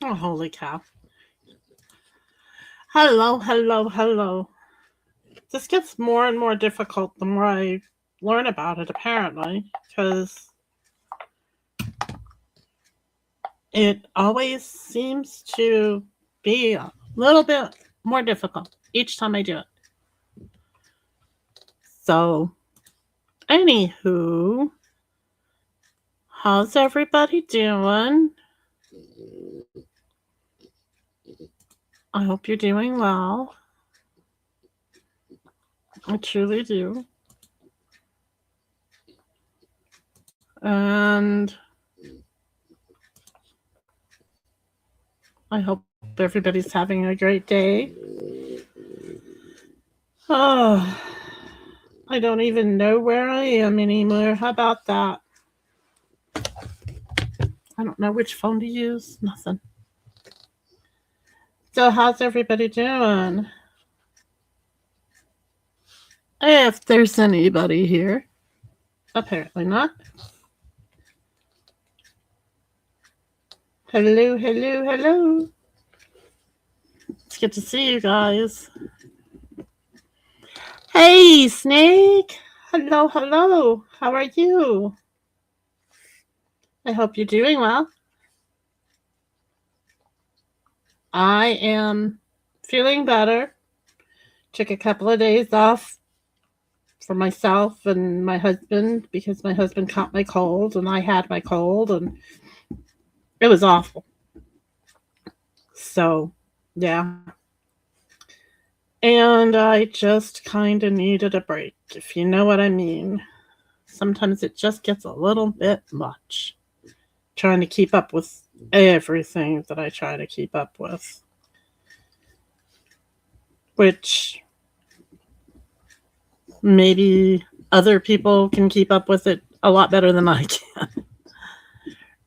Oh, holy cow. Hello, hello, hello. This gets more and more difficult the more I learn about it, apparently, because it always seems to be a little bit more difficult each time I do it. So, anywho, how's everybody doing? I hope you're doing well. I truly do. And I hope everybody's having a great day. Oh, I don't even know where I am anymore. How about that? I don't know which phone to use. Nothing. So, how's everybody doing? If there's anybody here. Apparently not. Hello, hello, hello. It's good to see you guys. Hey, Snake. Hello, hello. How are you? I hope you're doing well. I am feeling better. Took a couple of days off for myself and my husband because my husband caught my cold and I had my cold and it was awful. So, yeah. And I just kind of needed a break, if you know what I mean. Sometimes it just gets a little bit much trying to keep up with everything that I try to keep up with, which maybe other people can keep up with it a lot better than I can.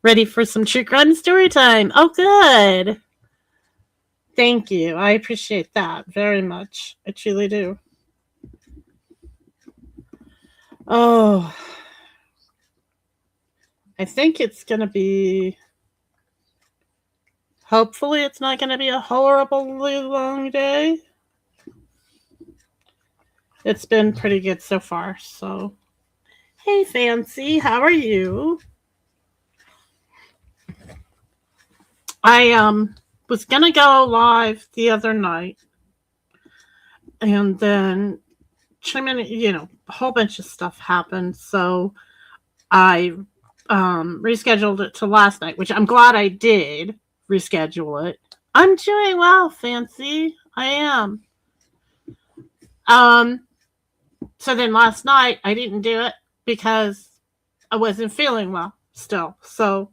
Ready for some true crime story time? Oh, good. Thank you. I appreciate that very much. I truly do. Oh, I think it's going to be. Hopefully, it's not going to be a horribly long day. It's been pretty good so far. So, hey, Fancy, how are you? I was going to go live the other night, and then a whole bunch of stuff happened. So I rescheduled it to last night, which I'm glad I did reschedule it. I'm doing well, Fancy. I am. Um, so then last night I didn't do it because I wasn't feeling well still. So,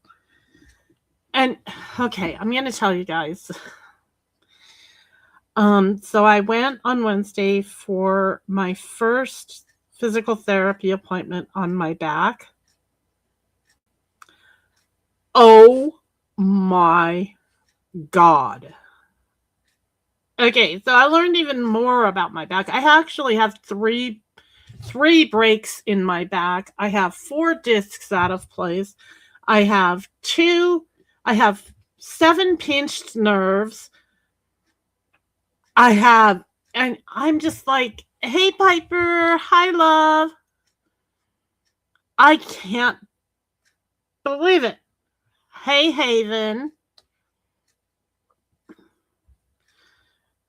and okay, I'm going to tell you guys. So I went on Wednesday for my first physical therapy appointment on my back. Oh my God. Okay, so I learned even more about my back. I actually have three breaks in my back. I have 4 discs out of place. I have two I have 7 pinched nerves. I have and I'm just like, "Hey Piper, hi love." I can't believe it. Hey Haven.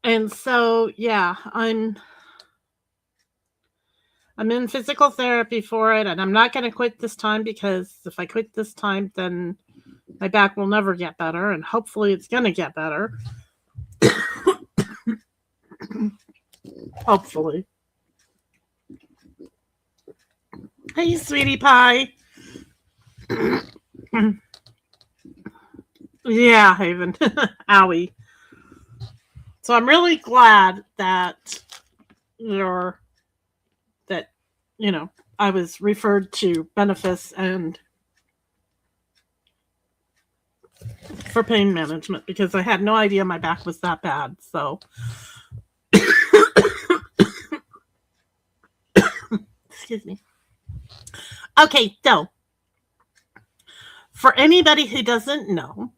And so yeah, I'm in physical therapy for it, and I'm not going to quit this time because if I quit this time, then my back will never get better, and hopefully it's going to get better. Hopefully. Hey, sweetie pie. Yeah, Haven. Owie. So I'm really glad you're that you know I was referred to Benefice and for pain management because I had no idea my back was that bad. So excuse me. Okay, so for anybody who doesn't know,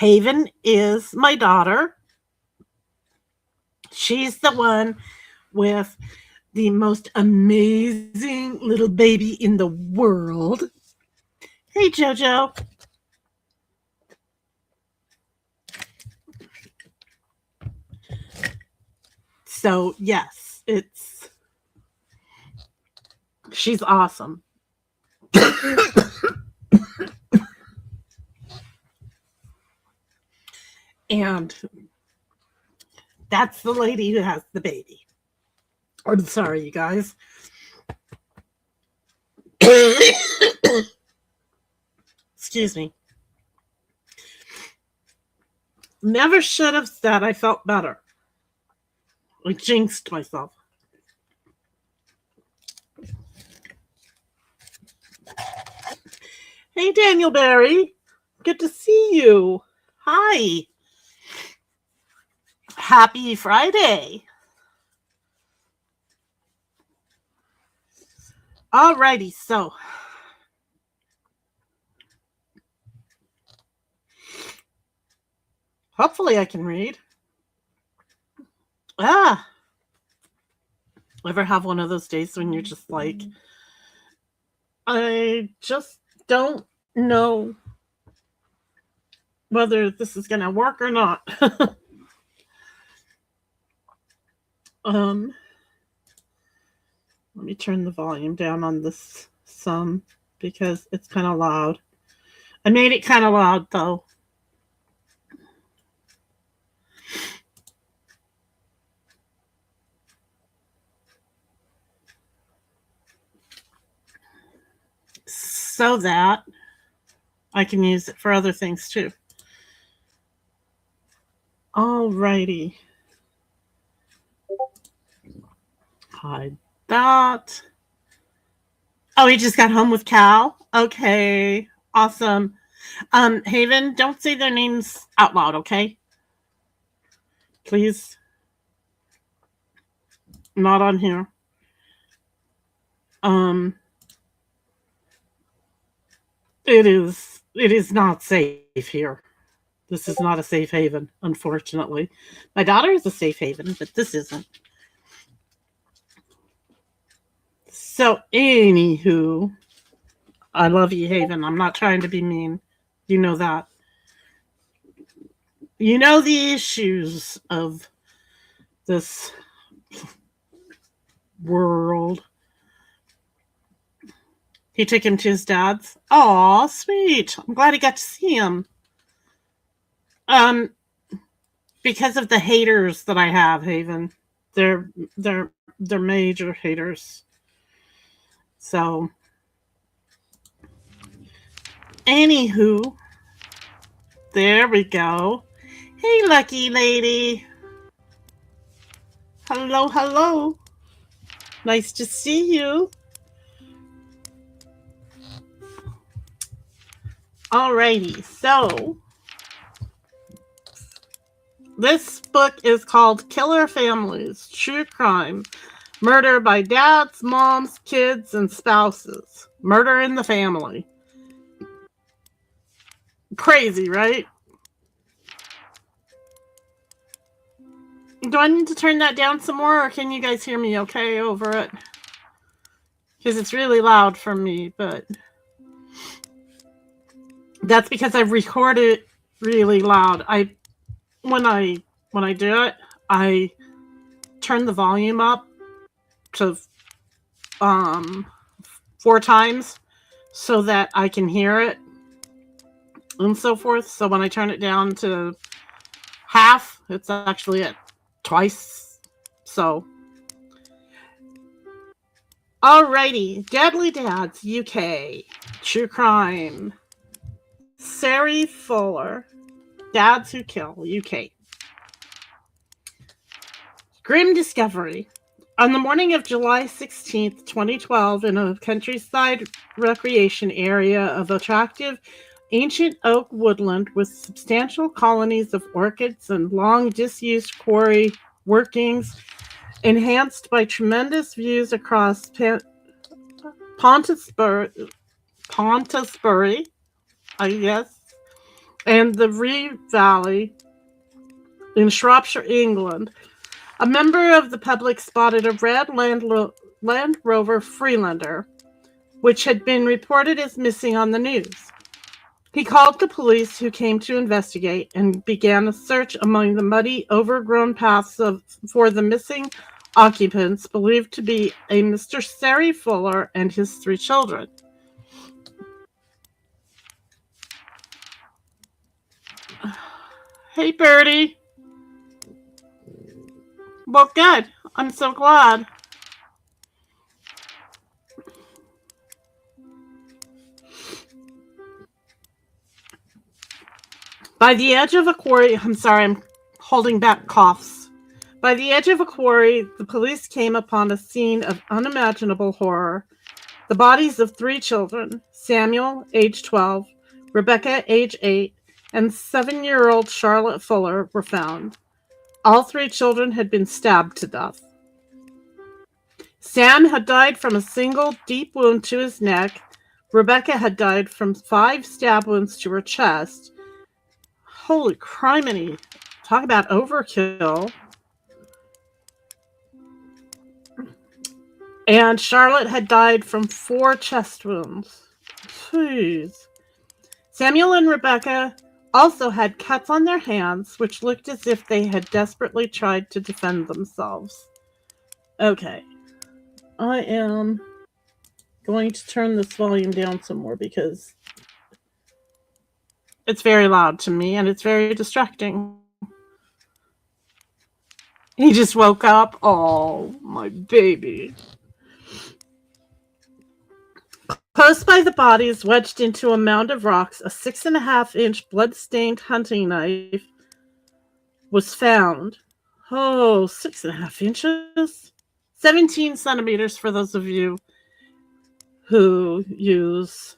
Haven is my daughter. She's the one with the most amazing little baby in the world. Hey, Jojo. So, yes, she's awesome. And that's the lady who has the baby. I'm sorry, you guys. Excuse me. Never should have said I felt better. I jinxed myself. Hey, Daniel Barry. Good to see you. Hi. Happy Friday. Alrighty, so hopefully I can read. Ever have one of those days when you're just like, I just don't know whether this is going to work or not. Let me turn the volume down on this some because it's kind of loud. I made it kind of loud though. So that I can use it for other things too. Alrighty. Hide that. Oh, he just got home with Cal? Okay. Awesome. Haven, don't say their names out loud, okay? Please. Not on here. It is not safe here. This is not a safe haven, unfortunately. My daughter is a safe haven, but this isn't. So, anywho, I love you, Haven. I'm not trying to be mean. You know that. You know the issues of this world. He took him to his dad's. Aw, sweet. I'm glad he got to see him. Because of the haters that I have, Haven. They're major haters. So, anywho, there we go. Hey, lucky lady. Hello, hello. Nice to see you. Alrighty, so this book is called Killer Families, True Crime. Murder by dads, moms, kids, and spouses. Murder in the family. Crazy, right? Do I need to turn that down some more, or can you guys hear me okay over it? Because it's really loud for me, but that's because I record it really loud. When I do it, I turn the volume up to 4 times so that I can hear it and so forth. So when I turn it down to half, it's actually at twice. So, alrighty, Deadly Dads UK, True Crime, Sari Fuller, Dads Who Kill UK. Grim Discovery. On the morning of July 16th, 2012, in a countryside recreation area of attractive ancient oak woodland with substantial colonies of orchids and long disused quarry workings, enhanced by tremendous views across Pontusbury, I guess, and the Ree Valley in Shropshire, England, a member of the public spotted a red Land Rover Freelander, which had been reported as missing on the news. He called the police, who came to investigate and began a search among the muddy, overgrown paths for the missing occupants, believed to be a Mr. Sari Fuller and his 3 children. Hey, Birdie. Well, good. I'm so glad. By the edge of a quarry, I'm sorry, I'm holding back coughs. By the edge of a quarry, the police came upon a scene of unimaginable horror. The bodies of 3 children, Samuel, age 12, Rebecca, age 8, and 7-year-old Charlotte Fuller, were found. All 3 children had been stabbed to death. Sam had died from a single deep wound to his neck. Rebecca had died from 5 stab wounds to her chest. Holy criminy. Talk about overkill. And Charlotte had died from 4 chest wounds. Jeez. Samuel and Rebecca also had cuts on their hands, which looked as if they had desperately tried to defend themselves. Okay. I am going to turn this volume down some more because it's very loud to me and it's very distracting. He just woke up. Oh, my baby. Close by the bodies, wedged into a mound of rocks, a 6.5-inch blood-stained hunting knife was found. Oh, 6.5 inches? 17 centimeters for those of you who use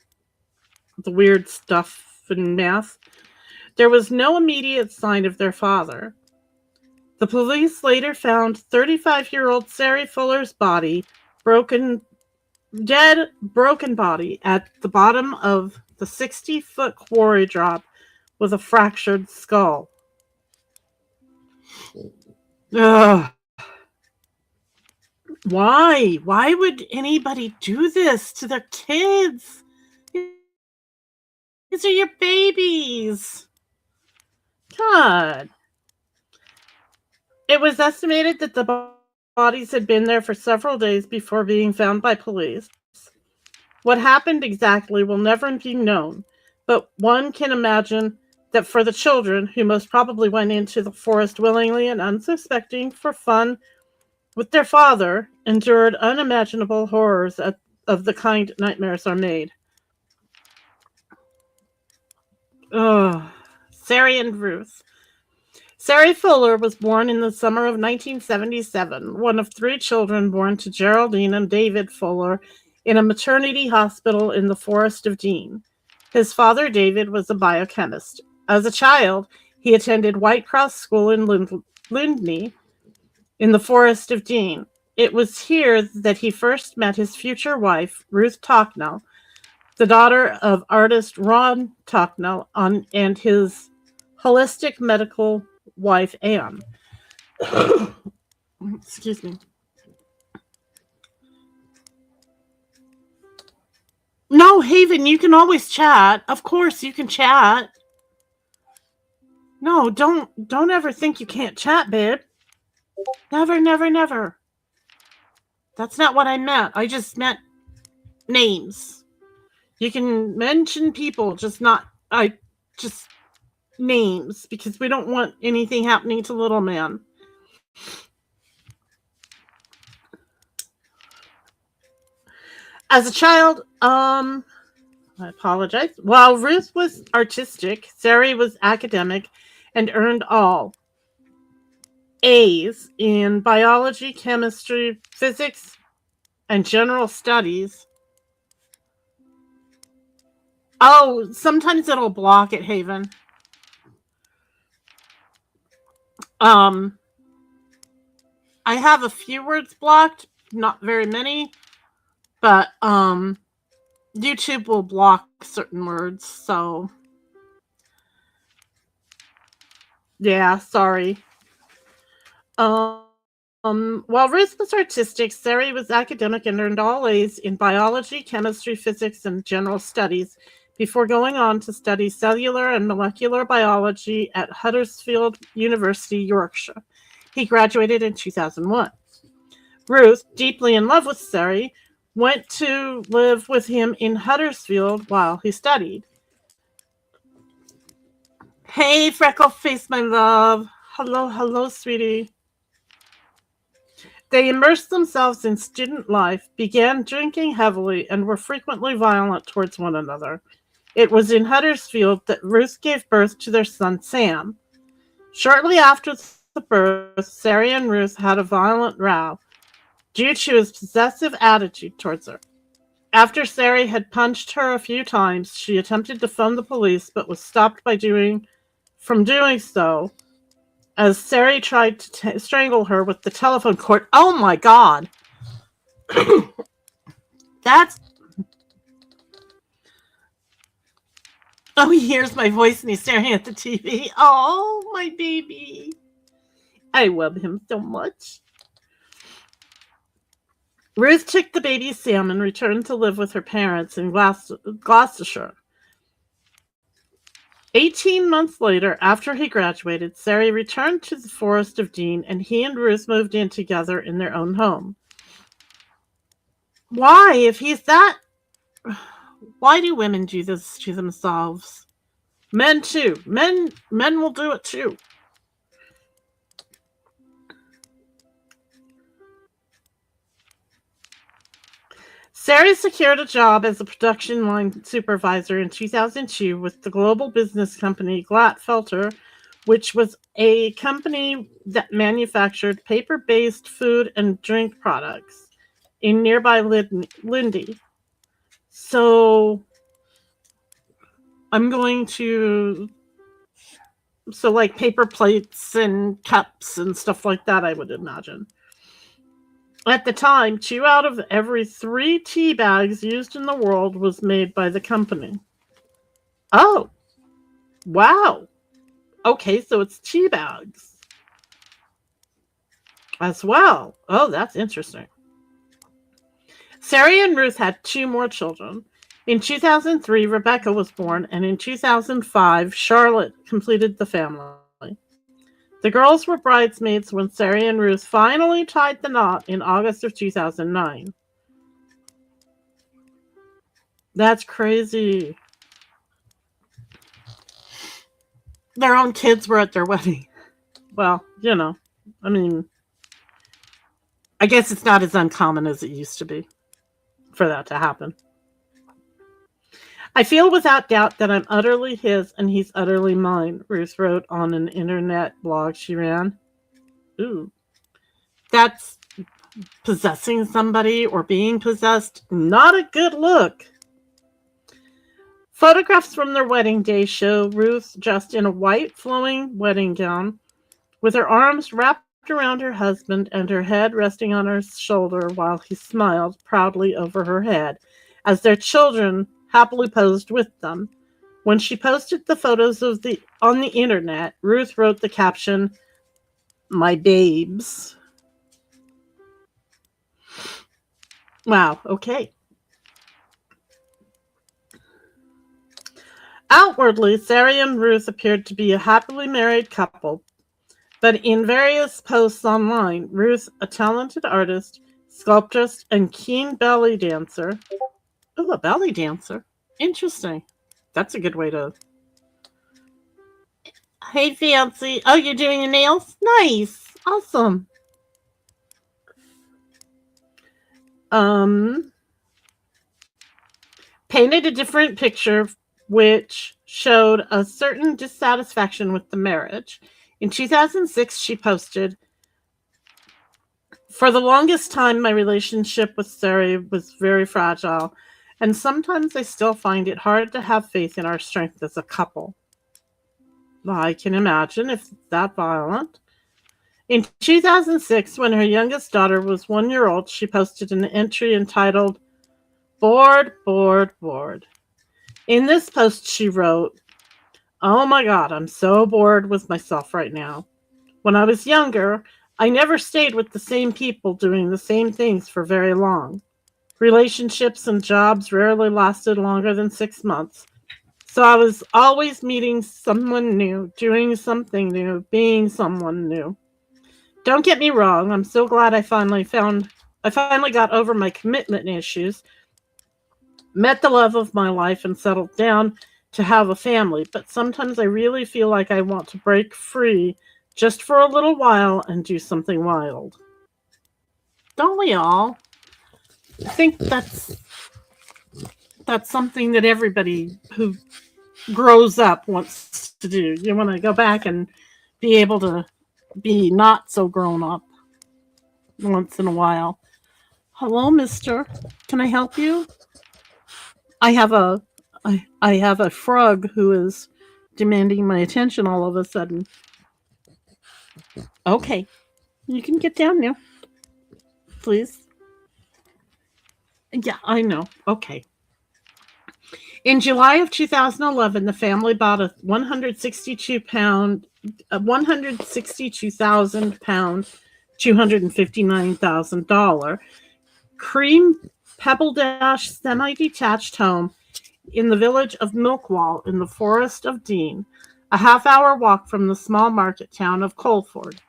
the weird stuff in math. There was no immediate sign of their father. The police later found 35-year-old Sari Fuller's body, broken body at the bottom of the 60-foot quarry drop with a fractured skull. Ugh. Why? Why would anybody do this to their kids? These are your babies. God. It was estimated that the bodies had been there for several days before being found by police. What happened exactly will never be known, but one can imagine that for the children, who most probably went into the forest willingly and unsuspecting for fun with their father, endured unimaginable horrors of the kind nightmares are made. Ugh. Sari and Ruth. Sari Fuller was born in the summer of 1977, one of 3 children born to Geraldine and David Fuller in a maternity hospital in the Forest of Dean. His father, David, was a biochemist. As a child, he attended White Cross School in Lindney in the Forest of Dean. It was here that he first met his future wife, Ruth Tocknell, the daughter of artist Ron Tocknell, and his holistic medical wife, Anne. Excuse me. No, Haven, you can always chat. Of course, you can chat. No, don't ever think you can't chat, babe. Never, never, never. That's not what I meant. I just meant names. You can mention people, just names, because we don't want anything happening to little man. As a child, I apologize. While Ruth was artistic, Sari was academic and earned all A's in biology, chemistry, physics, and general studies. Oh, sometimes it'll block it, Haven. I have a few words blocked, not very many, but YouTube will block certain words, so Yeah, sorry. While Ruth was artistic, Sari was academic and earned all A's in biology, chemistry, physics, and general studies before going on to study cellular and molecular biology at Huddersfield University, Yorkshire. He graduated in 2001. Ruth, deeply in love with Sari, went to live with him in Huddersfield while he studied. Hey, freckle face, my love. Hello, hello, sweetie. They immersed themselves in student life, began drinking heavily, and were frequently violent towards one another. It was in Huddersfield that Ruth gave birth to their son Sam. Shortly after the birth, Sari and Ruth had a violent row due to his possessive attitude towards her. After Sari had punched her a few times, she attempted to phone the police but was stopped from doing so as Sari tried to strangle her with the telephone cord. Oh my God. That's. Oh, he hears my voice and he's staring at the TV. Oh, my baby. I love him so much. Ruth took the baby Sam and returned to live with her parents in Gloucestershire. 18 months later, after he graduated, Sari returned to the Forest of Dean and he and Ruth moved in together in their own home. Why, if he's that... Why do women do this to themselves? Men too. Men will do it too. Sari secured a job as a production line supervisor in 2002 with the global business company Glatfelter, which was a company that manufactured paper-based food and drink products in nearby Lindy. So I'm going to... So like paper plates and cups and stuff like that, I would imagine. At the time, 2 out of every 3 tea bags used in the world was made by the company. Oh, wow. Okay, so it's tea bags as well. Oh, that's interesting. Sari and Ruth had 2 more children. In 2003, Rebecca was born, and in 2005, Charlotte completed the family. The girls were bridesmaids when Sari and Ruth finally tied the knot in August of 2009. That's crazy. Their own kids were at their wedding. Well, you know, I mean, I guess it's not as uncommon as it used to be for that to happen. I feel without doubt that I'm utterly his and he's utterly mine, Ruth wrote on an internet blog she ran. Ooh. That's possessing somebody or being possessed. Not a good look. Photographs from their wedding day show Ruth dressed in a white flowing wedding gown with her arms wrapped around her husband and her head resting on her shoulder while he smiled proudly over her head as their children happily posed with them. When she posted the photos on the internet, Ruth wrote the caption, "My babes." Wow, okay. Outwardly, Sari and Ruth appeared to be a happily married couple, but in various posts online, Ruth, a talented artist, sculptress, and keen belly dancer. Oh, a belly dancer. Interesting. That's a good way to... Hey, Fancy. Oh, you're doing your nails? Nice. Awesome. Painted a different picture which showed a certain dissatisfaction with the marriage. In 2006, she posted, "For the longest time, my relationship with Sari was very fragile, and sometimes I still find it hard to have faith in our strength as a couple." I can imagine if it's that violent. In 2006, when her youngest daughter was 1 year old, she posted an entry entitled, "Bored, bored, bored." In this post, she wrote, Oh my God, I'm so bored with myself right now. When I was younger, I never stayed with the same people doing the same things for very long. Relationships and jobs rarely lasted longer than 6 months. So I was always meeting someone new, doing something new, being someone new. Don't get me wrong, I'm so glad I finally got over my commitment issues, met the love of my life, and settled down to have a family. But sometimes I really feel like I want to break free just for a little while and do something wild. Don't we all? I think that's something that everybody who grows up wants to do. You want to go back and be able to be not so grown up once in a while. Hello, mister. Can I help you? I have a I have a frog who is demanding my attention all of a sudden. Okay, you can get down now, please. Yeah, I know. Okay. In July of 2011, the family bought a 162,000 pound, $259,000 cream pebble dash semi-detached home in the village of Milkwall in the Forest of Dean, a half-hour walk from the small market town of Coleford.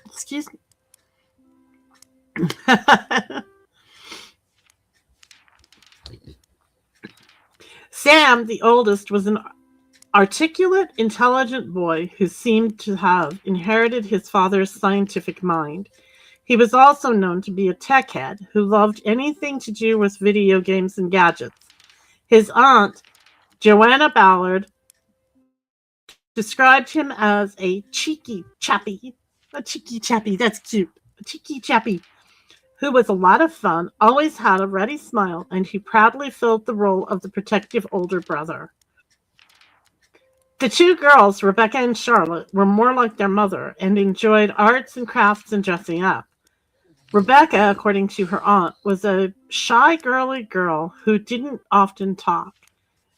Excuse me. Sam, the oldest, was an articulate, intelligent boy who seemed to have inherited his father's scientific mind. He was also known to be a tech head who loved anything to do with video games and gadgets. His aunt, Joanna Ballard, described him as a cheeky chappy. A cheeky chappy, that's cute. A cheeky chappy who was a lot of fun, always had a ready smile, and who proudly filled the role of the protective older brother. The two girls, Rebecca and Charlotte, were more like their mother and enjoyed arts and crafts and dressing up. Rebecca, according to her aunt, was a shy, girly girl who didn't often talk.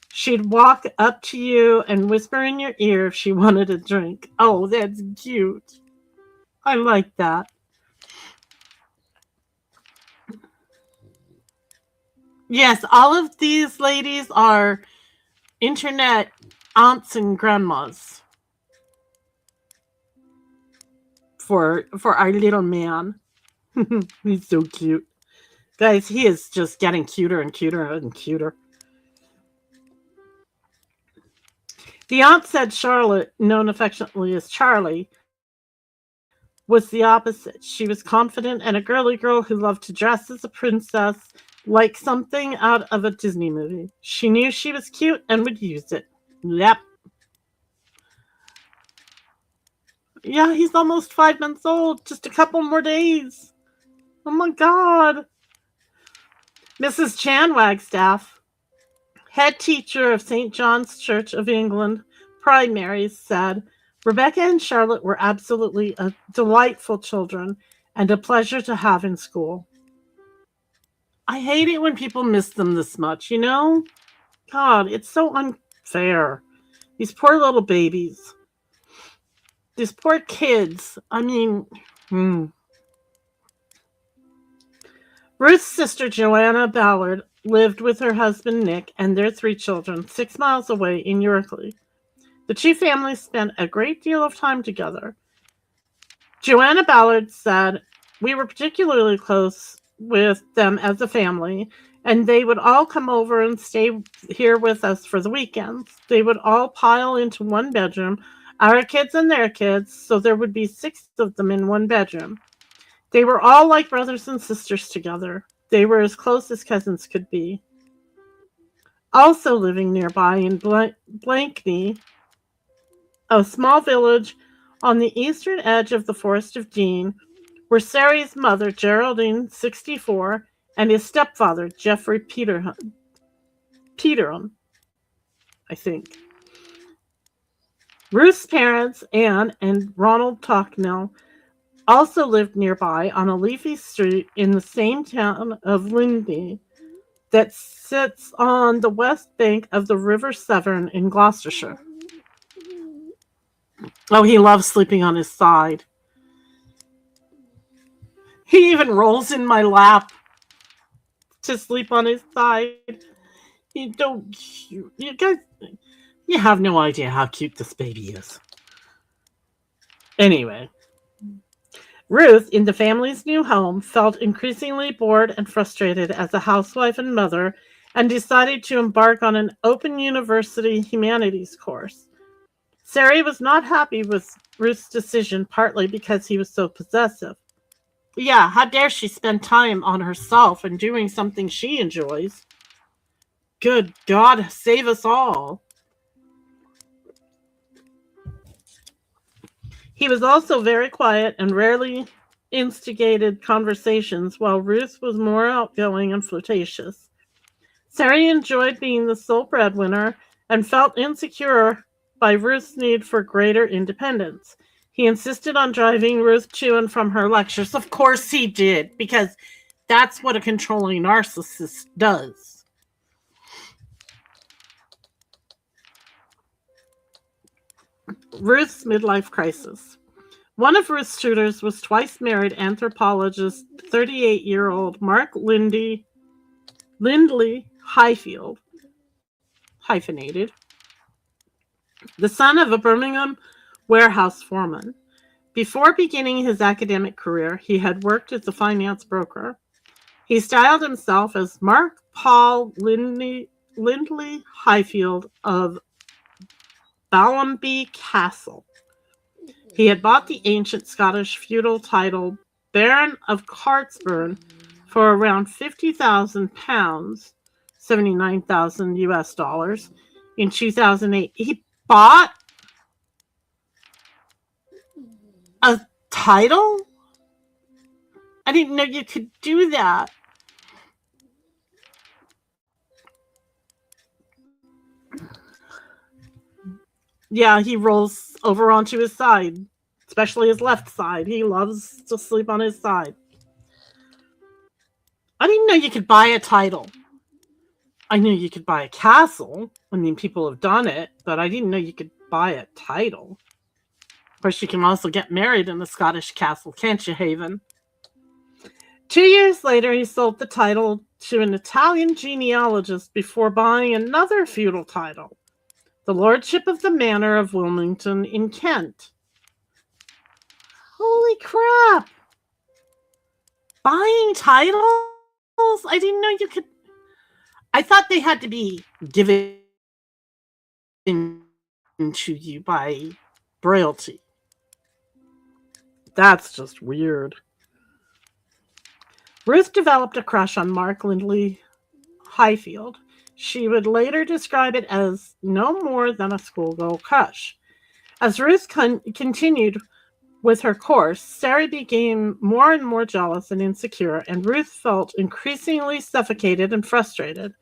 She'd walk up to you and whisper in your ear if she wanted a drink. Oh, that's cute. I like that. Yes, all of these ladies are internet aunts and grandmas for our little man. He's so cute. Guys, he is just getting cuter and cuter and cuter. The aunt said Charlotte, known affectionately as Charlie, was the opposite. She was confident and a girly girl who loved to dress as a princess, like something out of a Disney movie. She knew she was cute and would use it. Yep. Yeah, he's almost 5 months old. Just a couple more days. Oh my God. Mrs. Chan Wagstaff, head teacher of St. John's Church of England primaries, said Rebecca and Charlotte were absolutely delightful children and a pleasure to have in school. I hate it when people miss them this much, you know? God, it's so unfair. These poor little babies. These poor kids. I mean, Ruth's sister Joanna Ballard lived with her husband Nick and their 3 children 6 miles away in Yorkley. The two families spent a great deal of time together. Joanna Ballard said, "We were particularly close with them as a family, and they would all come over and stay here with us for the weekends. They would all pile into one bedroom, our kids and their kids, so there would be 6 of them in one bedroom. They were all like brothers and sisters together. They were as close as cousins could be." Also living nearby in Blankney, a small village on the eastern edge of the Forest of Dean, were Sary's mother, Geraldine, 64, and his stepfather, Geoffrey Peterham, I think. Ruth's parents, Anne and Ronald Tocknell, also lived nearby on a leafy street in the same town of Lindney that sits on the west bank of the River Severn in Gloucestershire. Oh, he loves sleeping on his side. He even rolls in my lap to sleep on his side. You guys, you have no idea how cute this baby is. Anyway, Ruth, in the family's new home, felt increasingly bored and frustrated as a housewife and mother and decided to embark on an open university humanities course. Sari was not happy with Ruth's decision, partly because he was so possessive. Yeah, how dare she spend time on herself and doing something she enjoys? Good God, save us all. He was also very quiet and rarely instigated conversations, while Ruth was more outgoing and flirtatious. Sari enjoyed being the sole breadwinner and felt insecure by Ruth's need for greater independence. He insisted on driving Ruth to and from her lectures. Of course he did, because that's what a controlling narcissist does. Ruth's midlife crisis. One of Ruth's tutors was twice married anthropologist 38-year-old Mark Lindley Highfield, hyphenated, the son of a Birmingham warehouse foreman. Before beginning his academic career, he had worked as a finance broker. He styled himself as Mark Paul Lindley Highfield of Ballambie Castle. He had bought the ancient Scottish feudal title Baron of Cartsburn for around £50,000, 79,000 US dollars, in 2008. He bought a title? I didn't know you could do that. Yeah, he rolls over onto his side, especially his left side. He loves to sleep on his side. I didn't know you could buy a title. I knew you could buy a castle. I mean, people have done it, but I didn't know you could buy a title. Of course, you can also get married in the Scottish castle, can't you, Haven? 2 years later, he sold the title to an Italian genealogist before buying another feudal title, the Lordship of the Manor of Wilmington in Kent. Holy crap! Buying titles? I didn't know you could. I thought they had to be given to you by royalty. That's just weird. Ruth developed a crush on Mark Lindley Highfield. She would later describe it as no more than a schoolgirl crush. As Ruth continued with her course, Sari became more and more jealous and insecure, and Ruth felt increasingly suffocated and frustrated.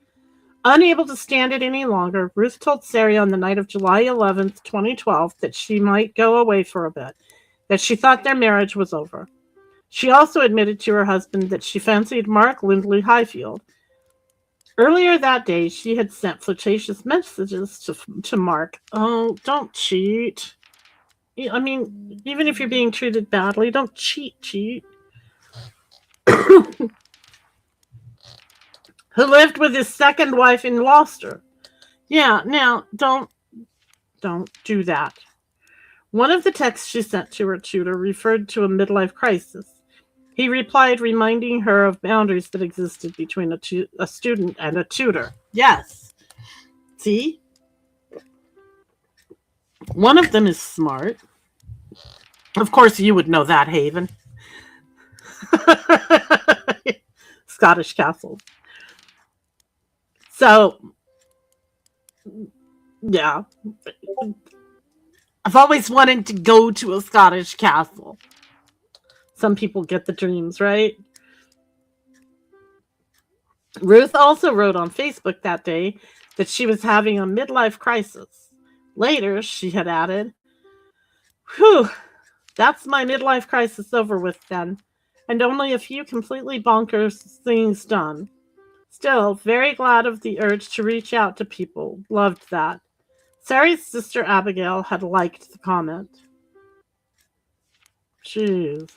Unable to stand it any longer, Ruth told Sari on the night of July 11th, 2012, that she might go away for a bit, that she thought their marriage was over. She also admitted to her husband that she fancied Mark Lindley Highfield. Earlier that day, she had sent flirtatious messages to Mark. Oh, don't cheat. I mean, even if you're being treated badly, don't cheat. Who lived with his second wife in Gloucester. Yeah, now, don't do that. One of the texts she sent to her tutor referred to a midlife crisis. He replied, reminding her of boundaries that existed between a student and a tutor. Yes. See? One of them is smart. Of course, you would know that, Haven. Scottish castles. So, yeah. I've always wanted to go to a Scottish castle. Some people get the dreams, right? Ruth also wrote on Facebook that day that she was having a midlife crisis. Later, she had added, "Whew, that's my midlife crisis over with then, and only a few completely bonkers things done. Still, very glad of the urge to reach out to people. Loved that. Sary's sister Abigail had liked the comment. Jeez.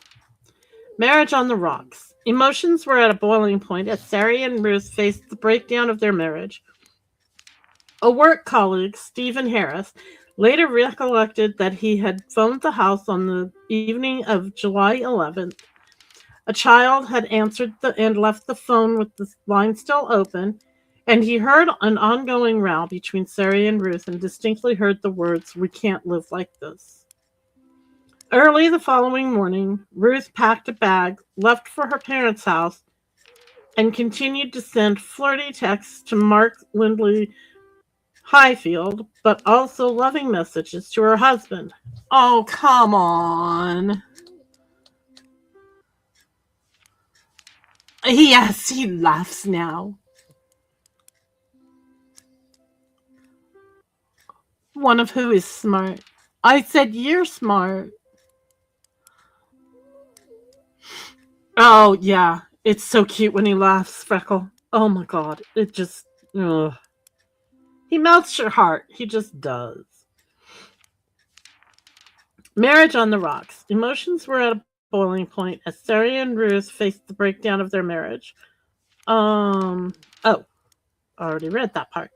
Marriage on the rocks. Emotions were at a boiling point as Sary and Ruth faced the breakdown of their marriage. A work colleague, Stephen Harris, later recollected that he had phoned the house on the evening of July 11th. A child had answered and left the phone with the line still open, and he heard an ongoing row between Sary and Ruth and distinctly heard the words, "We can't live like this." Early the following morning, Ruth packed a bag, left for her parents' house, and continued to send flirty texts to Mark Lindley Highfield, but also loving messages to her husband. Oh, come on. Yes, he laughs now. One of who is smart? I said you're smart. Oh, yeah. It's so cute when he laughs, Freckle. Oh my god. It just... Ugh. He melts your heart. He just does. Marriage on the rocks. Emotions were at a boiling point as Sary and Ruth faced the breakdown of their marriage. Oh, I already read that part.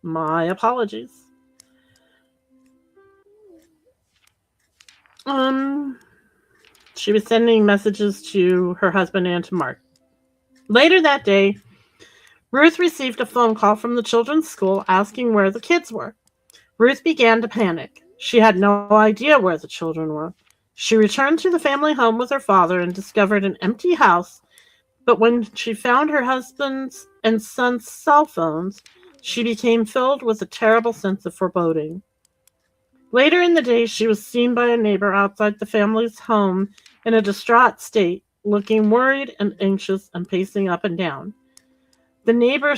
My apologies. She was sending messages to her husband and to Mark. Later that day, Ruth received a phone call from the children's school asking where the kids were. Ruth began to panic. She had no idea where the children were. She returned to the family home with her father and discovered an empty house, but when she found her husband's and son's cell phones, she became filled with a terrible sense of foreboding. Later in the day, she was seen by a neighbor outside the family's home in a distraught state, looking worried and anxious and pacing up and down. The neighbor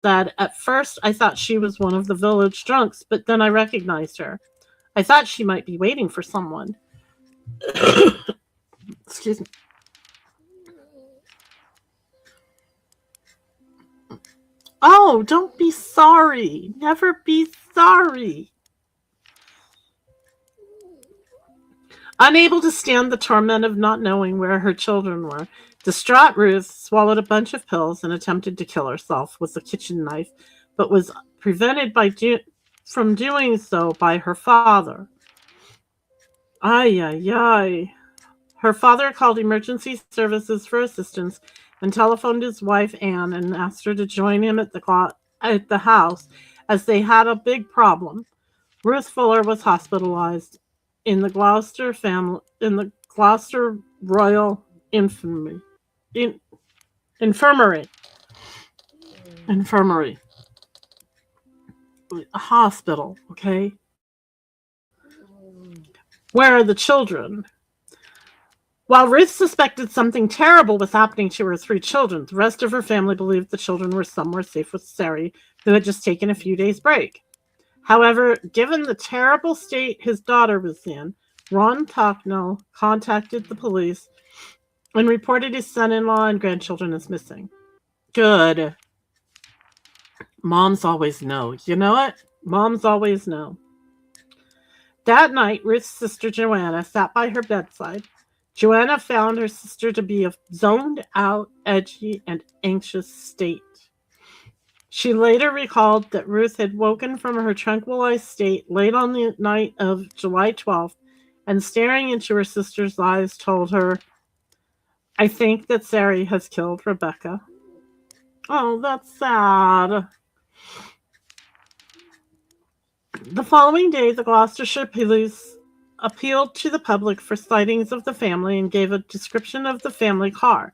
said, "At first, I thought she was one of the village drunks, but then I recognized her. I thought she might be waiting for someone." Excuse me. Oh, don't be sorry. Never be sorry. Unable to stand the torment of not knowing where her children were, distraught Ruth swallowed a bunch of pills and attempted to kill herself with a kitchen knife, but was prevented from doing so by her father. Ay, ay, ay. Her father called emergency services for assistance and telephoned his wife, Anne, and asked her to join him at the house as they had a big problem. Ruth Fuller was hospitalized in the Gloucester Royal Infirmary. A hospital, okay? Where are the children? While Ruth suspected something terrible was happening to her 3 children, the rest of her family believed the children were somewhere safe with Sary, who had just taken a few days' break. However, given the terrible state his daughter was in, Ron Tocknell contacted the police and reported his son-in-law and grandchildren as missing. Good. Moms always know. You know what? Moms always know. That night, Ruth's sister Joanna sat by her bedside. Joanna found her sister to be a zoned-out, edgy, and anxious state. She later recalled that Ruth had woken from her tranquilized state late on the night of July 12th and staring into her sister's eyes told her, "I think that Sary has killed Rebecca." Oh, that's sad. The following day, the Gloucestershire police appealed to the public for sightings of the family and gave a description of the family car.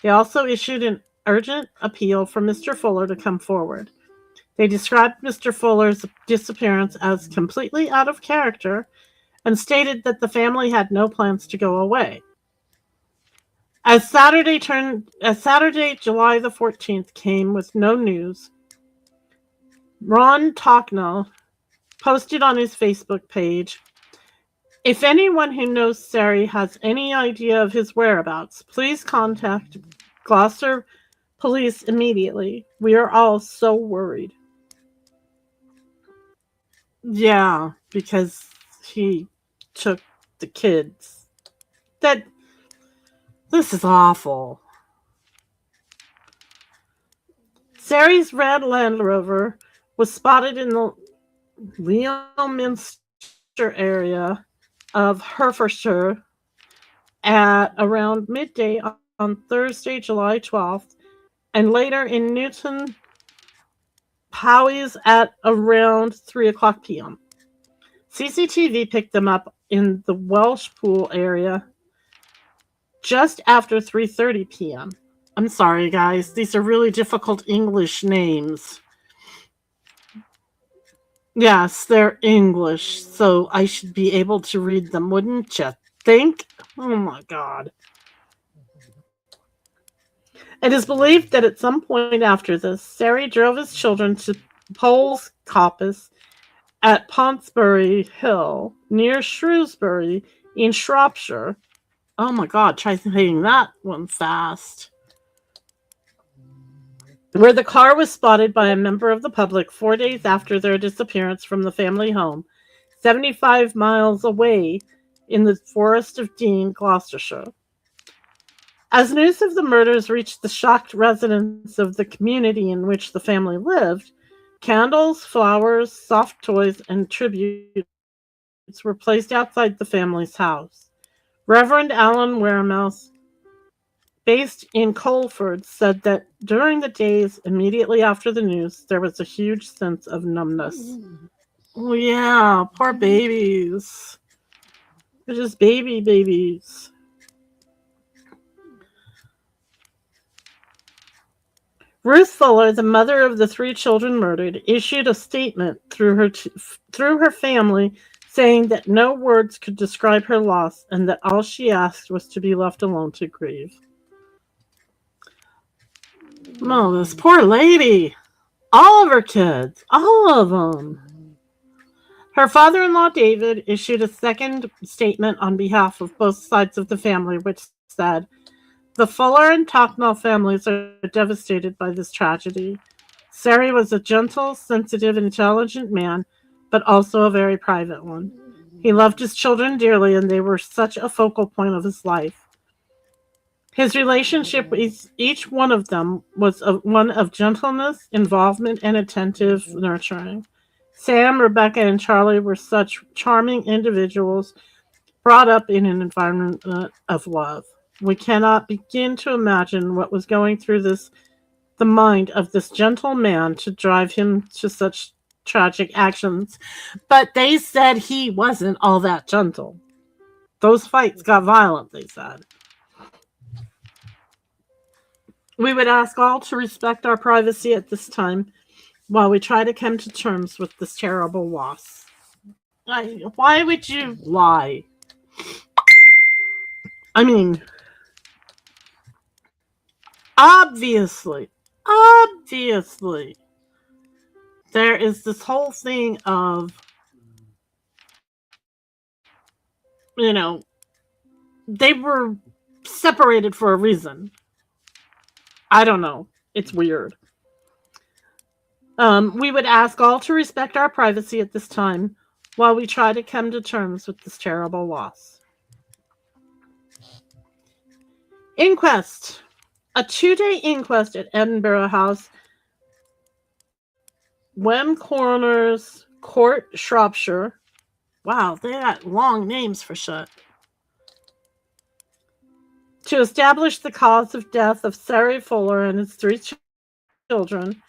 They also issued an urgent appeal for Mr. Fuller to come forward. They described Mr. Fuller's disappearance as completely out of character and stated that the family had no plans to go away. As Saturday, July the 14th, came with no news, Ron Tocknell posted on his Facebook page, "If anyone who knows Sary has any idea of his whereabouts, please contact Gloucester police immediately. We are all so worried. Yeah, because he took the kids. That this is awful. Sari's red Land Rover was spotted in the Leominster area of Herefordshire at around midday on Thursday, July 12th, and later in Newton Powys at around 3 o'clock p.m. CCTV picked them up in the Welshpool area just after 3:30 p.m. I'm sorry, guys. These are really difficult English names. Yes, they're English, so I should be able to read them, wouldn't you think? Oh my god. It is believed that at some point after this, Sari drove his children to Paul's Coppice at Ponsbury Hill, near Shrewsbury in Shropshire. Oh my god, try saying that one fast. Where the car was spotted by a member of the public 4 days after their disappearance from the family home, 75 miles away in the Forest of Dean, Gloucestershire. As news of the murders reached the shocked residents of the community in which the family lived, candles, flowers, soft toys, and tributes were placed outside the family's house. Reverend Alan Wearmouth, based in Coleford, said that during the days immediately after the news, there was a huge sense of numbness. Oh yeah, poor babies. They're just babies. Ruth Fuller, the mother of the 3 children murdered, issued a statement through her family saying that no words could describe her loss and that all she asked was to be left alone to grieve. Oh, this poor lady. All of her kids. All of them. Her father-in-law, David, issued a second statement on behalf of both sides of the family, which said, "The Fuller and Tocknall families are devastated by this tragedy. Sari was a gentle, sensitive, intelligent man, but also a very private one. He loved his children dearly, and they were such a focal point of his life. His relationship with each one of them was one of gentleness, involvement, and attentive nurturing. Sam, Rebecca, and Charlie were such charming individuals brought up in an environment of love. We cannot begin to imagine what was going through the mind of this gentle man to drive him to such tragic actions." But they said he wasn't all that gentle. Those fights got violent, they said. We would ask all to respect our privacy at this time while we try to come to terms with this terrible loss. Why would you lie? I mean, obviously, there is this whole thing of, they were separated for a reason. I don't know. It's weird. We would ask all to respect our privacy at this time while we try to come to terms with this terrible loss. Inquest. A 2-day inquest at Edinburgh House, Wem Coroner's Court, Shropshire. Wow, they got long names for shit. To establish the cause of death of Sari Fuller and his 3 children,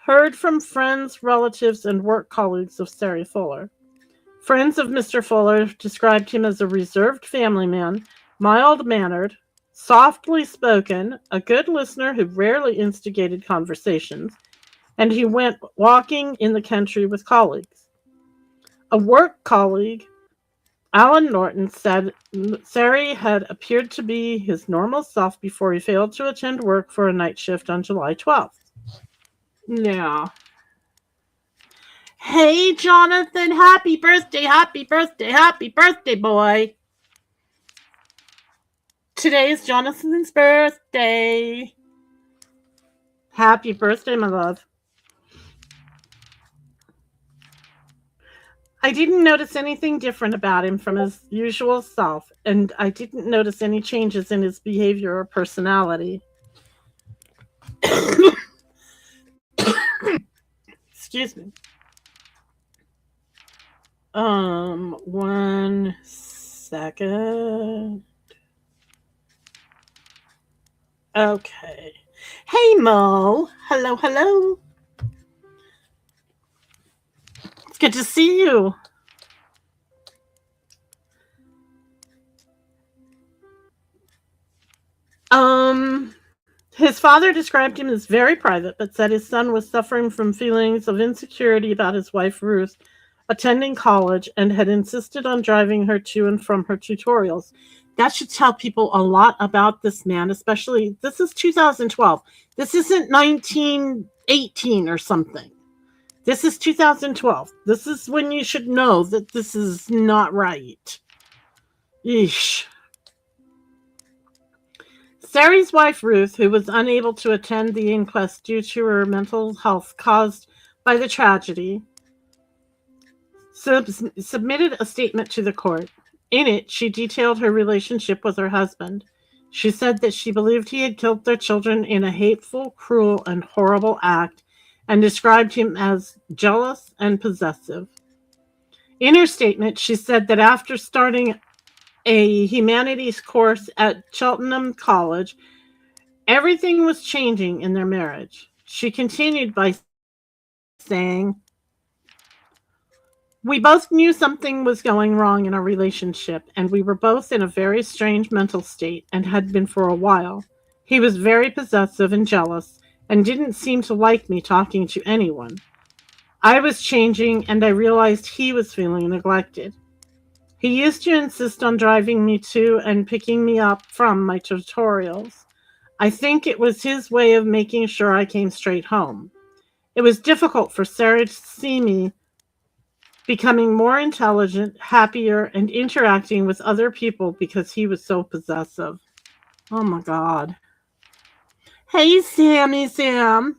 heard from friends, relatives, and work colleagues of Sari Fuller. Friends of Mr. Fuller described him as a reserved family man, mild-mannered, softly spoken, a good listener who rarely instigated conversations, and he went walking in the country with colleagues. A work colleague, Alan Norton, said Sari had appeared to be his normal self before he failed to attend work for a night shift on July 12th. Yeah. Hey, Jonathan, happy birthday, boy. Today is Jonathan's birthday. Happy birthday, my love. I didn't notice anything different about him from his usual self, and I didn't notice any changes in his behavior or personality. Excuse me. 1 second. Okay. Hey, Mo. Hello, hello. It's good to see you. Um, his father described him as very private, but said his son was suffering from feelings of insecurity about his wife Ruth attending college and had insisted on driving her to and from her tutorials. That should tell people a lot about this man, especially this is 2012. This isn't 1918 or something. This is 2012. This is when you should know that this is not right. Yeesh. Sary's wife, Ruth, who was unable to attend the inquest due to her mental health caused by the tragedy, submitted a statement to the court. In it, she detailed her relationship with her husband. She said that she believed he had killed their children in a hateful, cruel, and horrible act, and described him as jealous and possessive. In her statement, she said that after starting a humanities course at Cheltenham College, everything was changing in their marriage. She continued by saying, "We both knew something was going wrong in our relationship, and we were both in a very strange mental state and had been for a while. He was very possessive and jealous and didn't seem to like me talking to anyone. I was changing, and I realized he was feeling neglected. He used to insist on driving me to and picking me up from my tutorials. I think it was his way of making sure I came straight home. It was difficult for Sarah to see me becoming more intelligent, happier, and interacting with other people because he was so possessive." Oh my God. Hey, Sammy Sam.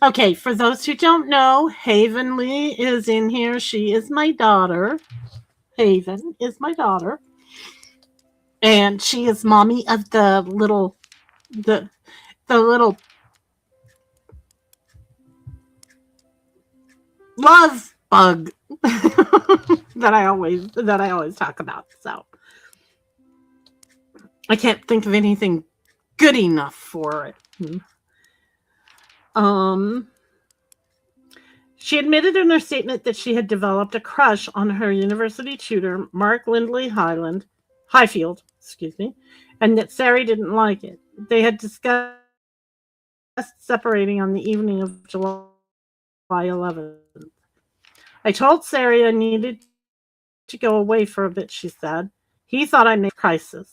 Okay, for those who don't know, Haven Lee is in here. She is my daughter. Haven is my daughter. And she is mommy of the little love bug that I always talk about. So I can't think of anything good enough for it. She admitted in her statement that she had developed a crush on her university tutor, Mark Lindley Highfield, and that Sari didn't like it. They had discussed separating on the evening of July 11th. "I told Sari I needed to go away for a bit," she said. "He thought I made a crisis."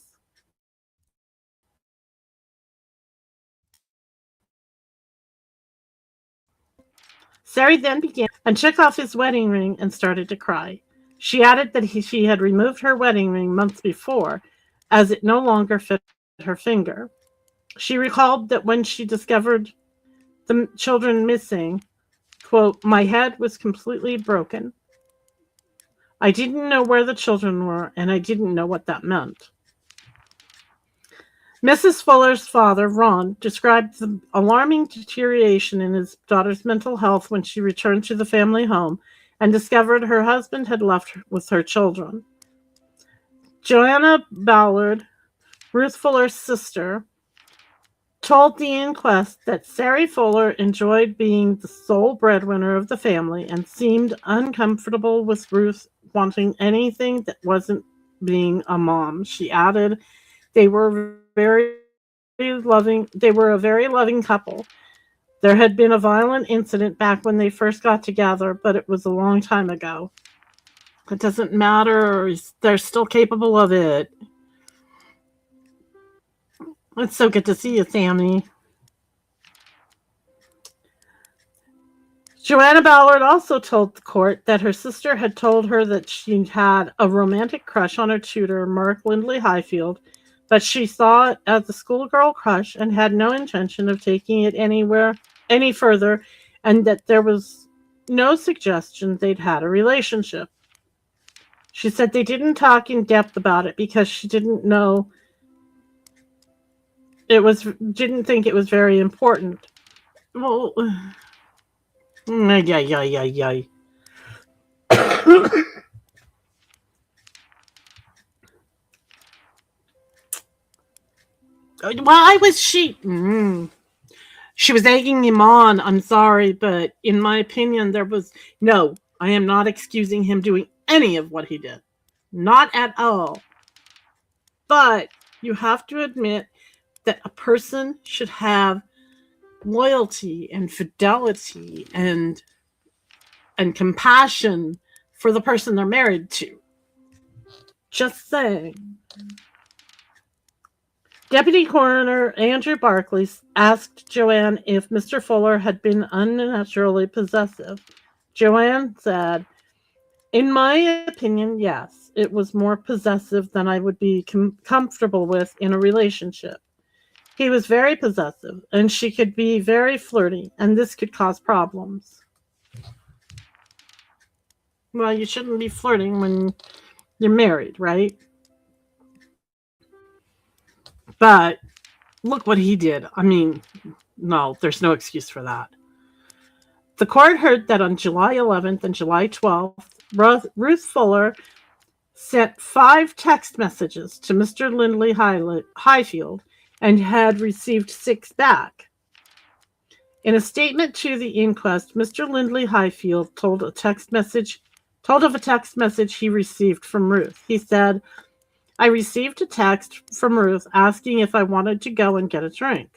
Sari then began and took off his wedding ring and started to cry. She added that she had removed her wedding ring months before, as it no longer fit her finger. She recalled that when she discovered the children missing, quote, "My head was completely broken. I didn't know where the children were, and I didn't know what that meant." Mrs. Fuller's father, Ron, described the alarming deterioration in his daughter's mental health when she returned to the family home and discovered her husband had left with her children. Joanna Ballard, Ruth Fuller's sister, told the inquest that Sari Fuller enjoyed being the sole breadwinner of the family and seemed uncomfortable with Ruth wanting anything that wasn't being a mom. She added, They were a very loving couple. There had been a violent incident back when they first got together, but it was a long time ago. It doesn't matter. They're still capable of it. It's so good to see you, Sammy. Joanna Ballard also told the court that her sister had told her that she had a romantic crush on her tutor, Mark Lindley Highfield, but she saw it as a schoolgirl crush and had no intention of taking it anywhere any further, and that there was no suggestion they'd had a relationship. She said they didn't talk in depth about it because she didn't think it was very important. Well, yeah. Why was she? She was egging him on. I'm sorry, but in my opinion, there was no. I am not excusing him doing any of what he did, not at all. But you have to admit that a person should have loyalty and fidelity and compassion for the person they're married to. Just saying. Deputy Coroner Andrew Barkley asked Joanne if Mr. Fuller had been unnaturally possessive. Joanne said, "In my opinion, yes. It was more possessive than I would be comfortable with in a relationship. He was very possessive, and she could be very flirty, and this could cause problems." Well, you shouldn't be flirting when you're married, right? But look what he did. I mean, no, there's no excuse for that. The court heard that on July 11th and July 12th, Ruth Fuller sent 5 text messages to Mr. Lindley Highfield and had received 6 back. In a statement to the inquest, Mr. Lindley Highfield told of a text message he received from Ruth. He said, "I received a text from Ruth asking if I wanted to go and get a drink.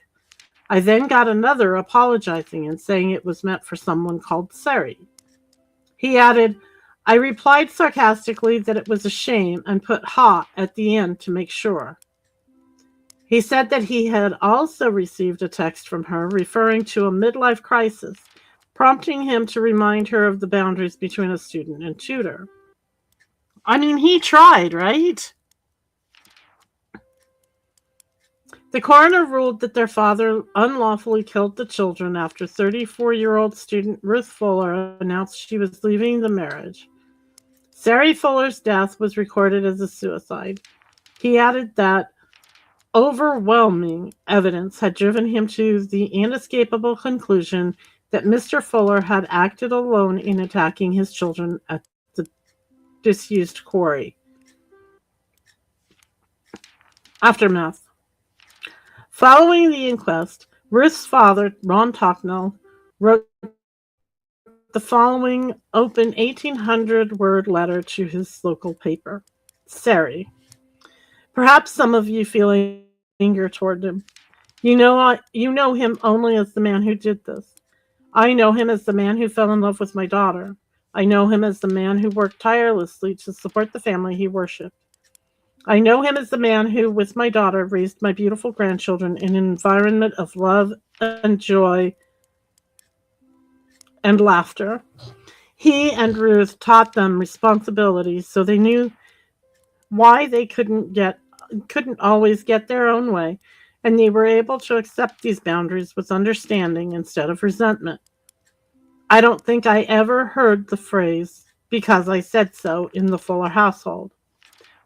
I then got another apologizing and saying it was meant for someone called Sari." He added, "I replied sarcastically that it was a shame and put ha at the end to make sure." He said that he had also received a text from her referring to a midlife crisis, prompting him to remind her of the boundaries between a student and tutor. I mean, he tried, right? The coroner ruled that their father unlawfully killed the children after 34-year-old student Ruth Fuller announced she was leaving the marriage. Sari Fuller's death was recorded as a suicide. He added that overwhelming evidence had driven him to the inescapable conclusion that Mr. Fuller had acted alone in attacking his children at the disused quarry. Aftermath. Following the inquest, Ruth's father, Ron Tocknell, wrote the following open 1,800-word letter to his local paper. Sari, perhaps some of you feel anger toward him. You know him only as the man who did this. I know him as the man who fell in love with my daughter. I know him as the man who worked tirelessly to support the family he worshipped. I know him as the man who, with my daughter, raised my beautiful grandchildren in an environment of love and joy and laughter. He and Ruth taught them responsibility so they knew why they couldn't always get their own way, and they were able to accept these boundaries with understanding instead of resentment. I don't think I ever heard the phrase, "because I said so," in the Fuller household.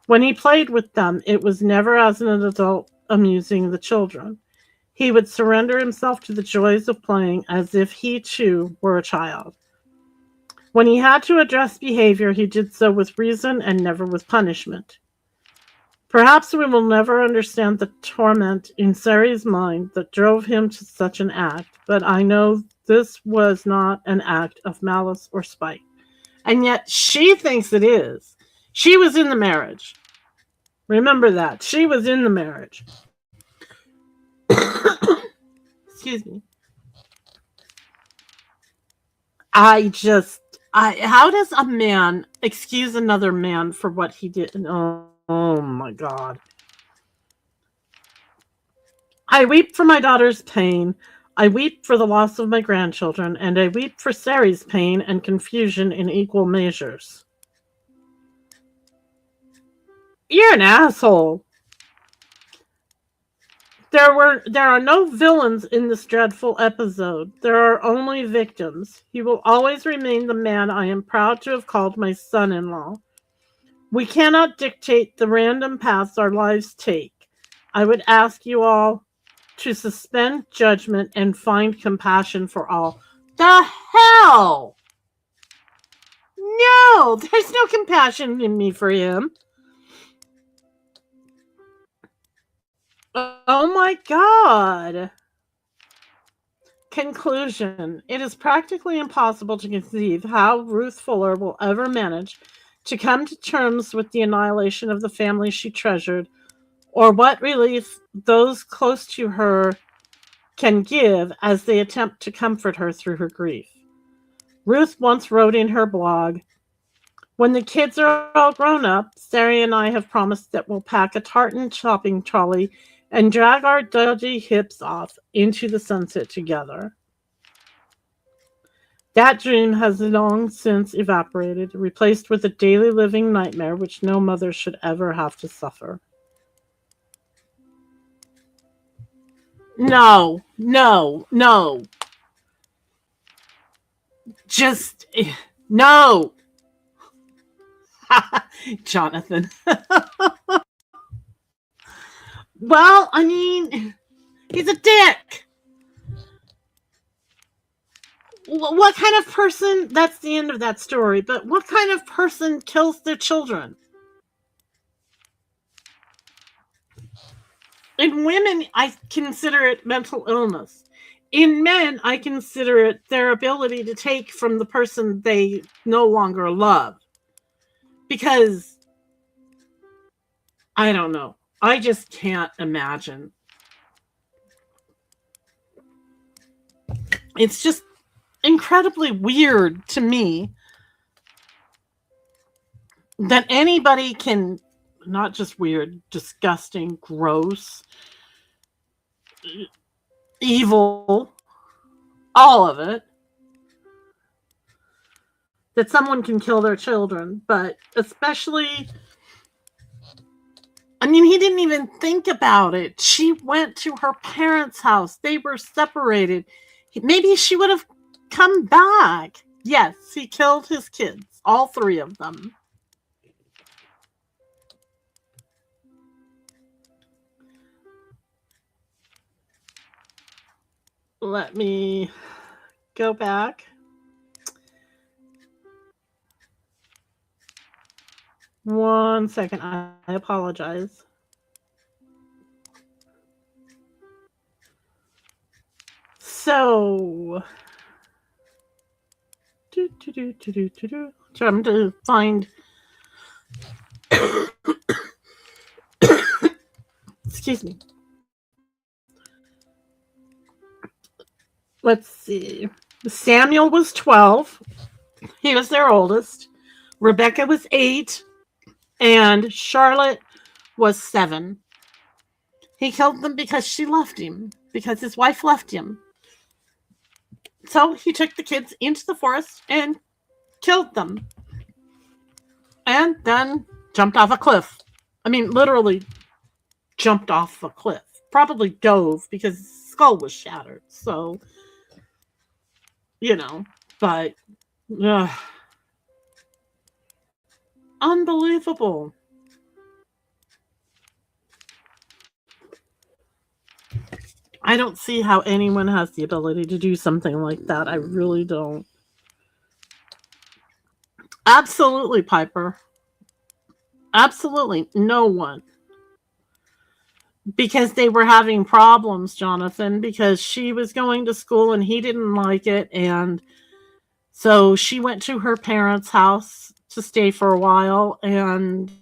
When he played with them, it was never as an adult amusing the children. He would surrender himself to the joys of playing as if he, too, were a child. When he had to address behavior, he did so with reason and never with punishment. Perhaps we will never understand the torment in Sari's mind that drove him to such an act, but I know this was not an act of malice or spite. And yet she thinks it is. She was in the marriage. Remember that. She was in the marriage. Excuse me. How does a man excuse another man for what he did? Oh my God. I weep for my daughter's pain. I weep for the loss of my grandchildren, and I weep for Sari's pain and confusion in equal measures. You're an asshole. There are no villains in this dreadful episode. There are only victims. He will always remain the man I am proud to have called my son-in-law. We cannot dictate the random paths our lives take. I would ask you all to suspend judgment and find compassion for all. The hell? No, there's no compassion in me for him. Oh my God. Conclusion. It is practically impossible to conceive how Ruth Fuller will ever manage to come to terms with the annihilation of the family she treasured, or what relief those close to her can give as they attempt to comfort her through her grief. Ruth once wrote in her blog, "When the kids are all grown up, Sari and I have promised that we'll pack a tartan shopping trolley and drag our dodgy hips off into the sunset together." That dream has long since evaporated, replaced with a daily living nightmare which no mother should ever have to suffer. No. Just, no. Jonathan. Well, I mean, he's a dick. What kind of person, that's the end of that story, but what kind of person kills their children? In women, I consider it mental illness. In men, I consider it their ability to take from the person they no longer love. Because, I don't know. I just can't imagine. It's just incredibly weird to me that anybody can, not just weird, disgusting, gross, evil, all of it, that someone can kill their children, but especially, I mean, he didn't even think about it. She went to her parents' house. They were separated. Maybe she would have come back. Yes, he killed his kids, all three of them. Let me go back. One second, I apologize. So, trying to find. Excuse me. Let's see. Samuel was 12. He was their oldest. Rebecca was 8. And Charlotte was 7. He killed them because she left him. Because his wife left him. So he took the kids into the forest and killed them. And then jumped off a cliff. I mean, literally jumped off a cliff. Probably dove because his skull was shattered. So, you know, but unbelievable. I don't see how anyone has the ability to do something like that. I really don't. Absolutely, Piper. Absolutely. No one. Because they were having problems, Jonathan, because she was going to school and he didn't like it. And so she went to her parents' house to stay for a while. And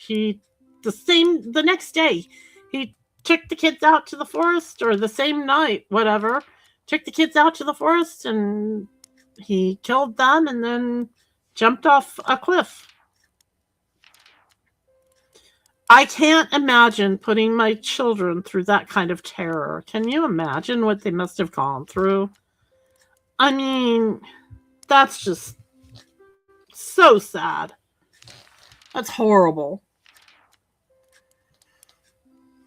the next day, he took the kids out to the forest, or the same night, whatever, took the kids out to the forest and he killed them and then jumped off a cliff. I can't imagine putting my children through that kind of terror. Can you imagine what they must have gone through? I mean, that's just so sad. That's horrible.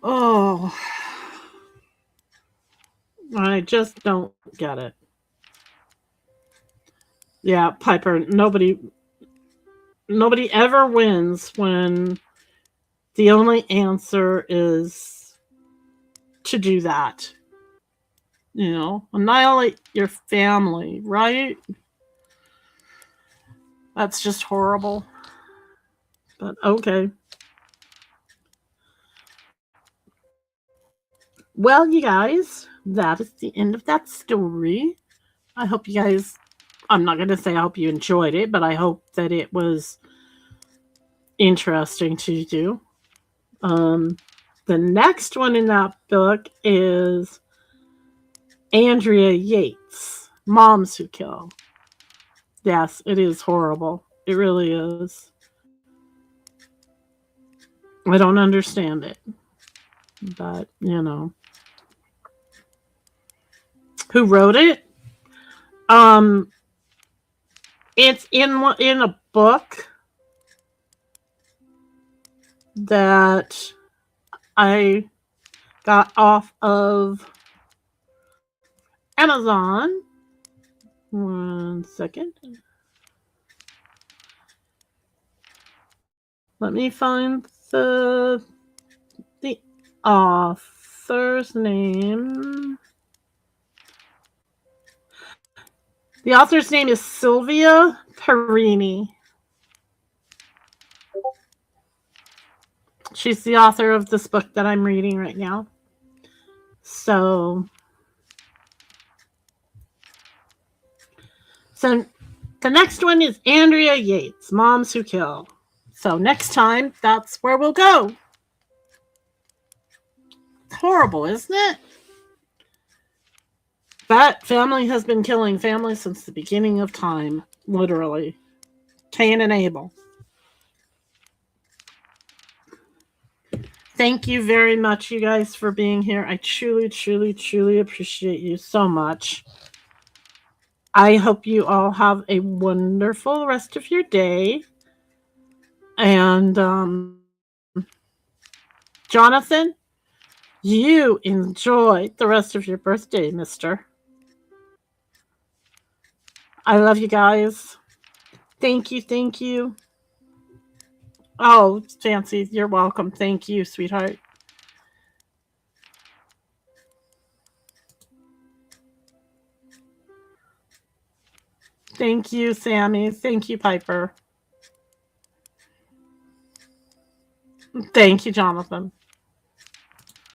Oh. I just don't get it. Yeah, Piper, nobody ever wins when the only answer is to do that. You know, annihilate your family, right? That's just horrible. But okay. Well, you guys, that is the end of that story. I hope you guys, I'm not going to say I hope you enjoyed it, but I hope that it was interesting to you. The next one in that book is Andrea Yates, Moms Who Kill. Yes, it is horrible. It really is. I don't understand it. But, you know. Who wrote it? Um it's in a book that I got off of Amazon. 1 second. Let me find the author's name. The author's name is Sylvia Perini. She's the author of this book that I'm reading right now. So the next one is Andrea Yates, Moms Who Kill. So next time, that's where we'll go. It's horrible, isn't it? That family has been killing families since the beginning of time, literally. Cain and Abel. Thank you very much, you guys, for being here. I truly, truly, truly appreciate you so much. I hope you all have a wonderful rest of your day. And Jonathan, you enjoy the rest of your birthday, mister. I love you guys. Thank you, thank you. Oh, Fancy, you're welcome. Thank you, sweetheart. Thank you, Sammy. Thank you, Piper. Thank you, Jonathan.